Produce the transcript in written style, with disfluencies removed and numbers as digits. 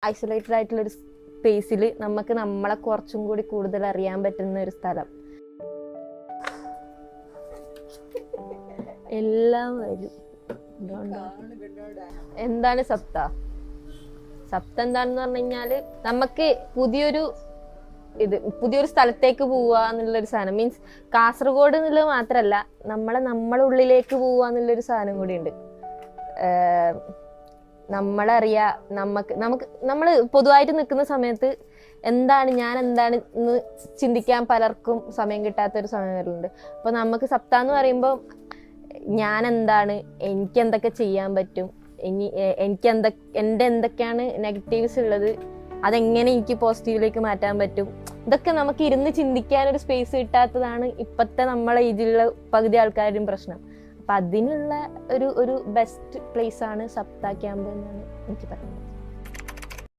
Isolated ആയിട്ടുള്ളൊരു സ്പേസിൽ നമുക്ക് നമ്മളെ കുറച്ചും കൂടി കൂടുതൽ അറിയാൻ പറ്റുന്ന ഒരു സ്ഥലം. എല്ലാം വരും. എന്താണ് സപ്ത? സപ്ത എന്താണെന്ന് പറഞ്ഞു കഴിഞ്ഞാല് നമുക്ക് പുതിയൊരു സ്ഥലത്തേക്ക് പോവുക എന്നുള്ളൊരു സാധനം. മീൻസ് കാസർഗോഡ് എന്നുള്ളത് മാത്രല്ല, നമ്മളെ ഉള്ളിലേക്ക് പോവുക എന്നുള്ളൊരു സാധനം കൂടി ഉണ്ട്. നമ്മളറിയാ, നമ്മൾ പൊതുവായിട്ട് നിൽക്കുന്ന സമയത്ത് ഞാൻ എന്താണ് എന്ന് ചിന്തിക്കാൻ പലർക്കും സമയം കിട്ടാത്തൊരു സമയം വരുന്നുണ്ട്. അപ്പൊ നമുക്ക് സപ്ത എന്ന് പറയുമ്പോൾ ഞാൻ എന്താണ്, എനിക്ക് എന്തൊക്കെ ചെയ്യാൻ പറ്റും, എനിക്ക് എന്തൊക്കെയാണ് നെഗറ്റീവ്സ് ഉള്ളത്, അതെങ്ങനെ എനിക്ക് പോസിറ്റീവിലേക്ക് മാറ്റാൻ പറ്റും, ഇതൊക്കെ നമുക്ക് ഇരുന്ന് ചിന്തിക്കാനൊരു സ്പേസ് കിട്ടാത്തതാണ് ഇപ്പോഴത്തെ നമ്മളെ ഇതിലുള്ള പകുതി ആൾക്കാരുടെയും പ്രശ്നം. അപ്പം അതിനുള്ള ഒരു ബെസ്റ്റ് പ്ലേസ് ആണ് സപ്ത ക്യാമ്പ് എന്നാണ് എനിക്ക് പറയുന്നത്.